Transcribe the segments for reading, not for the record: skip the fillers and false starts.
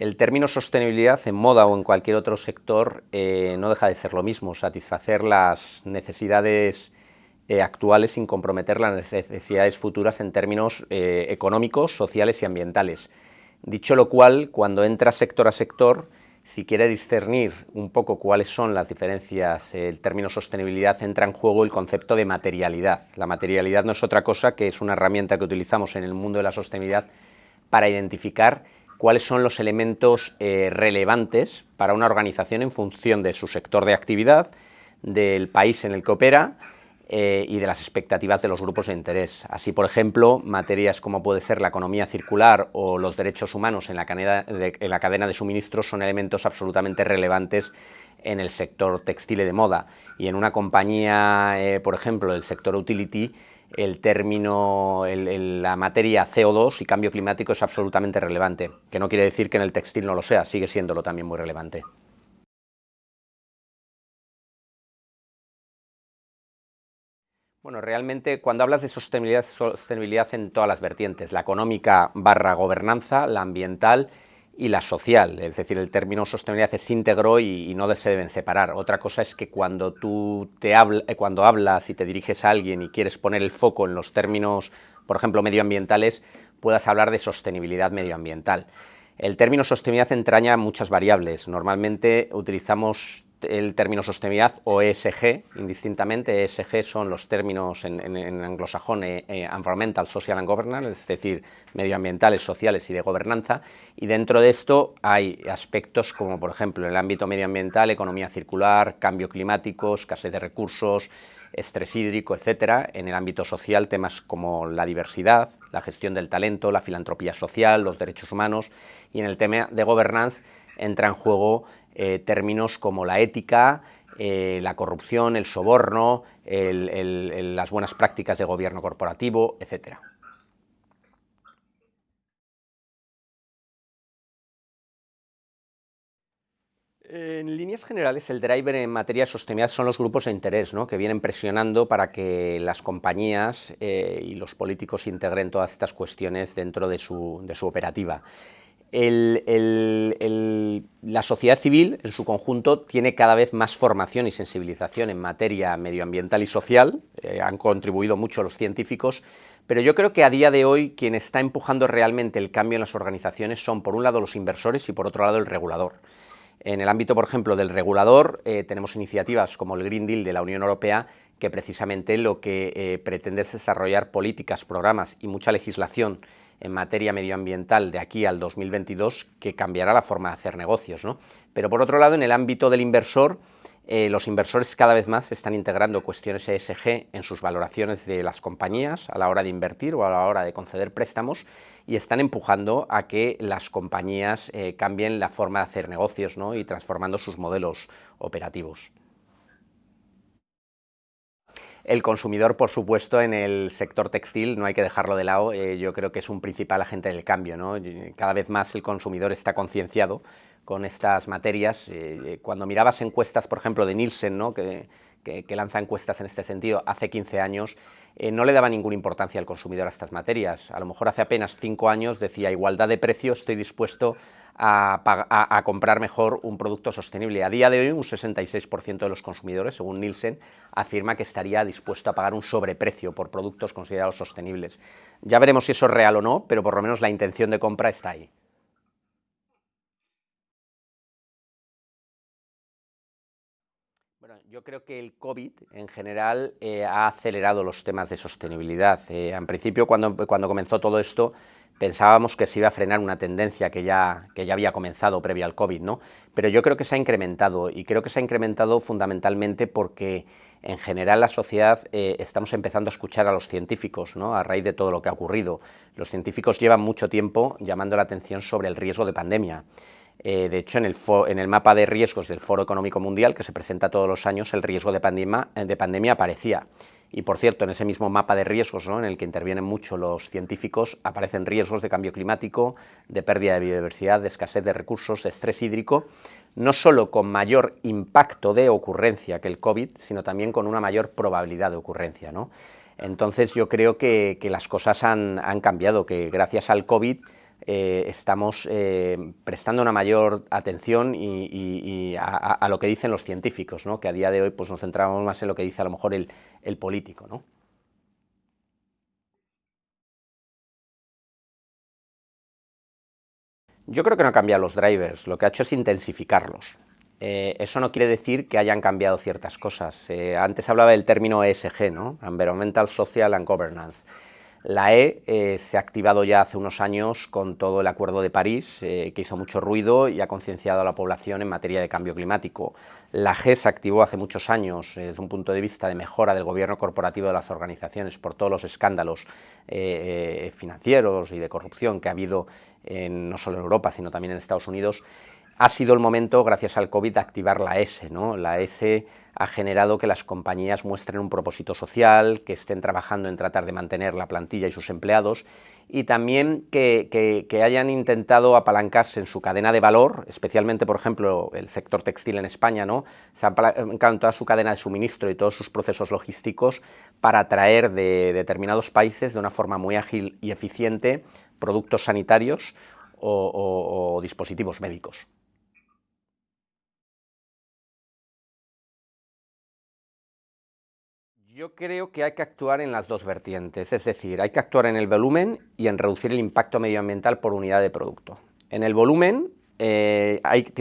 El término sostenibilidad en moda o en cualquier otro sector no deja de ser lo mismo, satisfacer las necesidades actuales sin comprometer las necesidades futuras en términos económicos, sociales y ambientales. Dicho lo cual, cuando entra sector a sector, si quiere discernir un poco cuáles son las diferencias, el término sostenibilidad entra en juego el concepto de materialidad. La materialidad no es otra cosa que es una herramienta que utilizamos en el mundo de la sostenibilidad para identificar cuáles son los elementos relevantes para una organización en función de su sector de actividad, del país en el que opera y de las expectativas de los grupos de interés. Así, por ejemplo, materias como puede ser la economía circular o los derechos humanos en la cadena de suministros son elementos absolutamente relevantes en el sector textil y de moda. Y en una compañía, por ejemplo, del sector utility, el término, la materia CO2 y cambio climático es absolutamente relevante, que no quiere decir que en el textil no lo sea, sigue siéndolo también muy relevante. Bueno, realmente cuando hablas de sostenibilidad en todas las vertientes, la económica / gobernanza, la ambiental y la social, es decir, el término sostenibilidad es íntegro y no se deben separar. Otra cosa es que cuando cuando hablas y te diriges a alguien y quieres poner el foco en los términos, por ejemplo, medioambientales, puedas hablar de sostenibilidad medioambiental. El término sostenibilidad entraña muchas variables. Normalmente utilizamos el término sostenibilidad o ESG, indistintamente. ESG son los términos en anglosajón Environmental, Social and Governance, es decir, medioambientales, sociales y de gobernanza, y dentro de esto hay aspectos como, por ejemplo, en el ámbito medioambiental, economía circular, cambio climático, escasez de recursos, estrés hídrico, etcétera. En el ámbito social, temas como la diversidad, la gestión del talento, la filantropía social, los derechos humanos, y en el tema de governance entra en juego términos como la ética, la corrupción, el soborno, las buenas prácticas de gobierno corporativo, etcétera. En líneas generales, el driver en materia de sostenibilidad son los grupos de interés, ¿no?, que vienen presionando para que las compañías y los políticos integren todas estas cuestiones dentro de su operativa. La sociedad civil, en su conjunto, tiene cada vez más formación y sensibilización en materia medioambiental y social, han contribuido mucho los científicos, pero yo creo que a día de hoy quien está empujando realmente el cambio en las organizaciones son, por un lado, los inversores y, por otro lado, el regulador. En el ámbito, por ejemplo, del regulador, tenemos iniciativas como el Green Deal de la Unión Europea, que precisamente lo que pretende es desarrollar políticas, programas y mucha legislación en materia medioambiental de aquí al 2022 que cambiará la forma de hacer negocios, ¿no? Pero por otro lado, en el ámbito del inversor, los inversores cada vez más están integrando cuestiones ESG en sus valoraciones de las compañías a la hora de invertir o a la hora de conceder préstamos y están empujando a que las compañías cambien la forma de hacer negocios, ¿no?, y transformando sus modelos operativos. El consumidor, por supuesto, en el sector textil no hay que dejarlo de lado, yo creo que es un principal agente del cambio, ¿no? Cada vez más el consumidor está concienciado con estas materias. Cuando mirabas encuestas, por ejemplo, de Nielsen, ¿no?, que lanza encuestas en este sentido hace 15 años, no le daba ninguna importancia al consumidor a estas materias. A lo mejor hace apenas 5 años decía, igualdad de precio, estoy dispuesto a comprar mejor un producto sostenible. A día de hoy, un 66% de los consumidores, según Nielsen, afirma que estaría dispuesto a pagar un sobreprecio por productos considerados sostenibles. Ya veremos si eso es real o no, pero por lo menos la intención de compra está ahí. Bueno, yo creo que el COVID en general ha acelerado los temas de sostenibilidad. En principio, cuando comenzó todo esto, pensábamos que se iba a frenar una tendencia que ya había comenzado previa al COVID, ¿no? Pero yo creo que se ha incrementado, y creo que se ha incrementado fundamentalmente porque en general la sociedad estamos empezando a escuchar a los científicos, ¿no?, a raíz de todo lo que ha ocurrido. Los científicos llevan mucho tiempo llamando la atención sobre el riesgo de pandemia. De hecho, en el mapa de riesgos del Foro Económico Mundial, que se presenta todos los años, el riesgo de pandemia aparecía. Y, por cierto, en ese mismo mapa de riesgos, ¿no?, en el que intervienen mucho los científicos, aparecen riesgos de cambio climático, de pérdida de biodiversidad, de escasez de recursos, de estrés hídrico, no solo con mayor impacto de ocurrencia que el COVID, sino también con una mayor probabilidad de ocurrencia, ¿no? Entonces, yo creo que las cosas han cambiado, que gracias al COVID estamos prestando una mayor atención a lo que dicen los científicos, ¿no? Que a día de hoy pues, nos centramos más en lo que dice a lo mejor el político, ¿no? Yo creo que no ha cambiado los drivers, lo que ha hecho es intensificarlos. Eso no quiere decir que hayan cambiado ciertas cosas. Antes hablaba del término ESG, ¿no? Environmental, Social and Governance. La se ha activado ya hace unos años con todo el Acuerdo de París, que hizo mucho ruido y ha concienciado a la población en materia de cambio climático. La G se activó hace muchos años desde un punto de vista de mejora del gobierno corporativo de las organizaciones por todos los escándalos financieros y de corrupción que ha habido no solo en Europa, sino también en Estados Unidos. Ha sido el momento, gracias al COVID, de activar la S, ¿no? La S ha generado que las compañías muestren un propósito social, que estén trabajando en tratar de mantener la plantilla y sus empleados, y también que hayan intentado apalancarse en su cadena de valor, especialmente, por ejemplo, el sector textil en España, ¿no? Se ha apalancado en toda su cadena de suministro y todos sus procesos logísticos para traer de determinados países de una forma muy ágil y eficiente productos sanitarios o dispositivos médicos. Yo creo que hay que actuar en las dos vertientes, es decir, hay que actuar en el volumen y en reducir el impacto medioambiental por unidad de producto. En el volumen tiene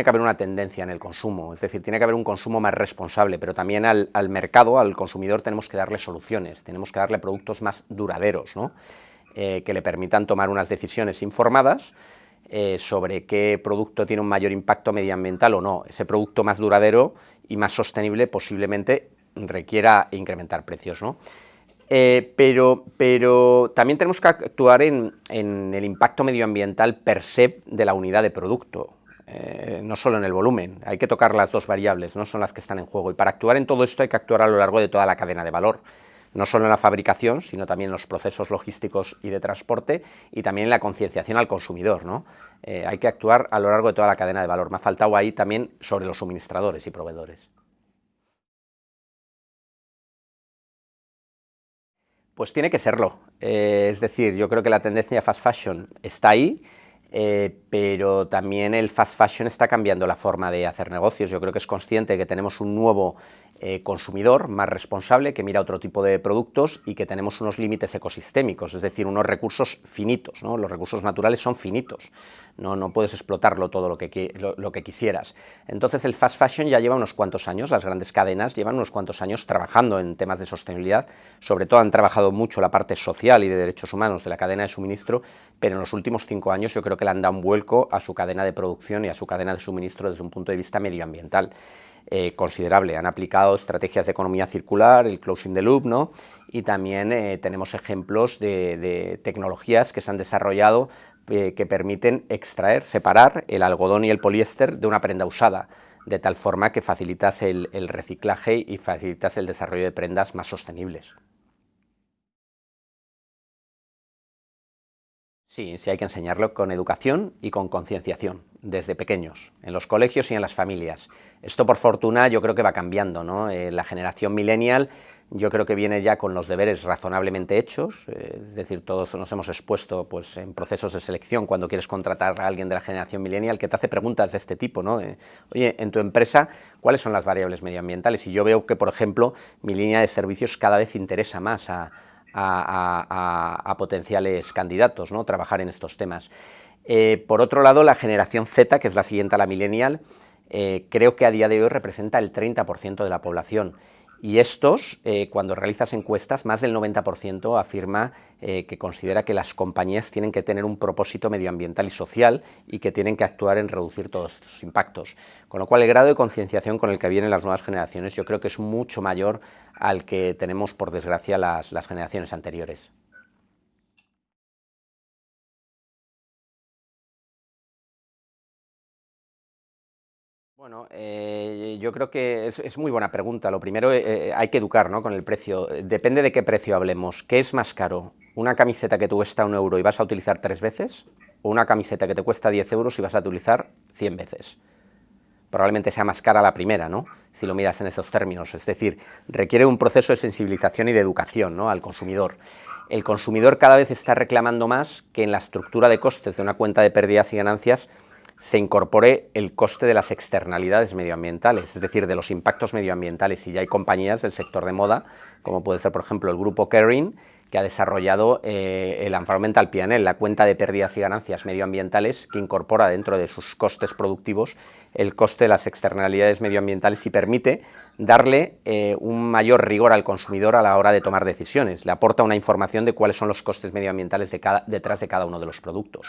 que haber una tendencia en el consumo, es decir, tiene que haber un consumo más responsable, pero también al mercado, al consumidor, tenemos que darle soluciones, tenemos que darle productos más duraderos, ¿no? Que le permitan tomar unas decisiones informadas sobre qué producto tiene un mayor impacto medioambiental o no. Ese producto más duradero y más sostenible posiblemente requiera incrementar precios, ¿no? Pero también tenemos que actuar en el impacto medioambiental per se de la unidad de producto, no solo en el volumen. Hay que tocar las dos variables, no son las que están en juego, y para actuar en todo esto hay que actuar a lo largo de toda la cadena de valor, no solo en la fabricación, sino también en los procesos logísticos y de transporte, y también en la concienciación al consumidor, ¿no? Hay que actuar a lo largo de toda la cadena de valor. Me ha faltado ahí también sobre los suministradores y proveedores. Pues tiene que serlo. Es decir, yo creo que la tendencia fast fashion está ahí, pero también el fast fashion está cambiando la forma de hacer negocios. Yo creo que es consciente que tenemos un nuevo consumidor más responsable, que mira otro tipo de productos y que tenemos unos límites ecosistémicos, es decir, unos recursos finitos, ¿no? Los recursos naturales son finitos, no puedes explotarlo todo lo que quisieras. Entonces el fast fashion ya lleva unos cuantos años, las grandes cadenas llevan unos cuantos años trabajando en temas de sostenibilidad, sobre todo han trabajado mucho la parte social y de derechos humanos de la cadena de suministro, pero en los últimos 5 años yo creo que le han dado un vuelco a su cadena de producción y a su cadena de suministro desde un punto de vista medioambiental. Considerable. Han aplicado estrategias de economía circular, el closing the loop, ¿no? Y también tenemos ejemplos de tecnologías que se han desarrollado que permiten extraer, separar el algodón y el poliéster de una prenda usada, de tal forma que facilitas el reciclaje y facilitas el desarrollo de prendas más sostenibles. Sí, sí hay que enseñarlo con educación y con concienciación, desde pequeños, en los colegios y en las familias. Esto, por fortuna, yo creo que va cambiando, ¿no? La generación millennial yo creo que viene ya con los deberes razonablemente hechos, es decir, todos nos hemos expuesto pues, en procesos de selección cuando quieres contratar a alguien de la generación millennial que te hace preguntas de este tipo, ¿no? Oye, en tu empresa, ¿cuáles son las variables medioambientales? Y yo veo que, por ejemplo, mi línea de servicios cada vez interesa más a potenciales candidatos, ¿no? Trabajar en estos temas. Por otro lado, la generación Z, que es la siguiente a la millennial, creo que a día de hoy representa el 30% de la población. Y estos, cuando realizas encuestas, más del 90% afirma que considera que las compañías tienen que tener un propósito medioambiental y social y que tienen que actuar en reducir todos estos impactos. Con lo cual, el grado de concienciación con el que vienen las nuevas generaciones yo creo que es mucho mayor al que tenemos, por desgracia, las generaciones anteriores. Bueno, yo creo que es muy buena pregunta. Lo primero, hay que educar, ¿no? Con el precio. Depende de qué precio hablemos. ¿Qué es más caro? ¿Una camiseta que te cuesta 1 euro y vas a utilizar 3 veces? ¿O una camiseta que te cuesta 10 euros y vas a utilizar 100 veces? Probablemente sea más cara la primera, ¿no? Si lo miras en esos términos. Es decir, requiere un proceso de sensibilización y de educación, ¿no? Al consumidor. el consumidor cada vez está reclamando más que en la estructura de costes de una cuenta de pérdidas y ganancias se incorpore el coste de las externalidades medioambientales, es decir, de los impactos medioambientales, y ya hay compañías del sector de moda, como puede ser, por ejemplo, el grupo Kering, que ha desarrollado el Environmental P&L, la cuenta de pérdidas y ganancias medioambientales, que incorpora dentro de sus costes productivos el coste de las externalidades medioambientales y permite darle un mayor rigor al consumidor a la hora de tomar decisiones. Le aporta una información de cuáles son los costes medioambientales detrás de cada uno de los productos.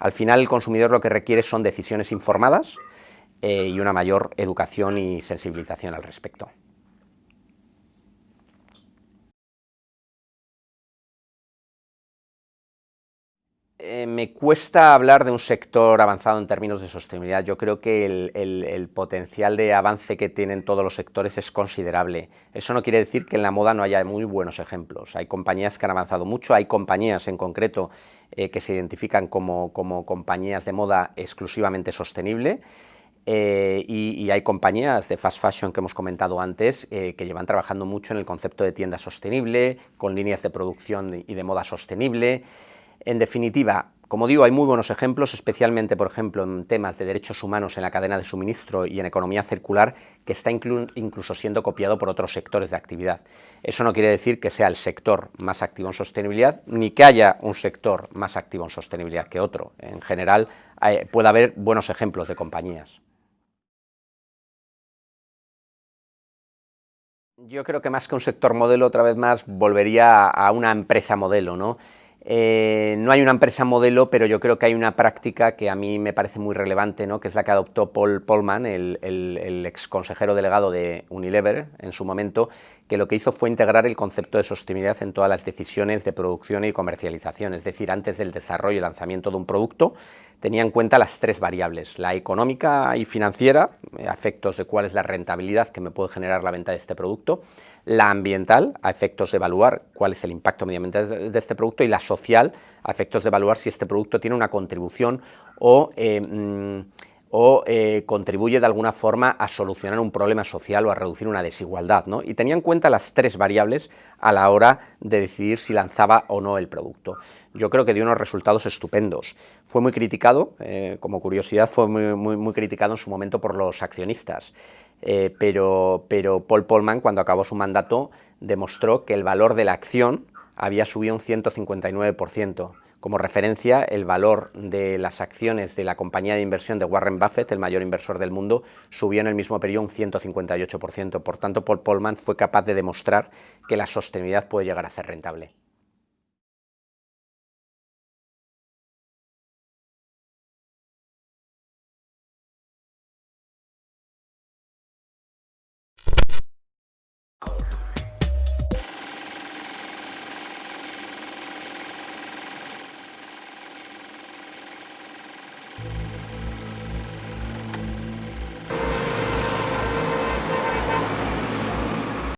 Al final, el consumidor lo que requiere son decisiones informadas y una mayor educación y sensibilización al respecto. Me cuesta hablar de un sector avanzado en términos de sostenibilidad. Yo creo que el potencial de avance que tienen todos los sectores es considerable. Eso no quiere decir que en la moda no haya muy buenos ejemplos. Hay compañías que han avanzado mucho, hay compañías en concreto que se identifican como compañías de moda exclusivamente sostenible. Y hay compañías de fast fashion que hemos comentado antes que llevan trabajando mucho en el concepto de tienda sostenible, con líneas de producción y de moda sostenible. En definitiva, como digo, hay muy buenos ejemplos, especialmente, por ejemplo, en temas de derechos humanos en la cadena de suministro y en economía circular, que está incluso siendo copiado por otros sectores de actividad. Eso no quiere decir que sea el sector más activo en sostenibilidad, ni que haya un sector más activo en sostenibilidad que otro. En general, puede haber buenos ejemplos de compañías. Yo creo que más que un sector modelo, otra vez más, volvería a una empresa modelo, ¿no? No hay una empresa modelo, pero yo creo que hay una práctica que a mí me parece muy relevante, ¿no? Que es la que adoptó Paul Polman, el ex consejero delegado de Unilever en su momento, que lo que hizo fue integrar el concepto de sostenibilidad en todas las decisiones de producción y comercialización, es decir, antes del desarrollo y lanzamiento de un producto, tenía en cuenta las tres variables: la económica y financiera, a efectos de cuál es la rentabilidad que me puede generar la venta de este producto; la ambiental, a efectos de evaluar cuál es el impacto medioambiental de este producto; y la social, a efectos de evaluar si este producto tiene una contribución o contribuye de alguna forma a solucionar un problema social o a reducir una desigualdad, ¿no? Y tenía en cuenta las tres variables a la hora de decidir si lanzaba o no el producto. Yo creo que dio unos resultados estupendos. Fue muy criticado, como curiosidad, fue muy criticado en su momento por los accionistas, pero Paul Polman, cuando acabó su mandato, demostró que el valor de la acción había subido un 159%. Como referencia, el valor de las acciones de la compañía de inversión de Warren Buffett, el mayor inversor del mundo, subió en el mismo periodo un 158%. Por tanto, Paul Polman fue capaz de demostrar que la sostenibilidad puede llegar a ser rentable.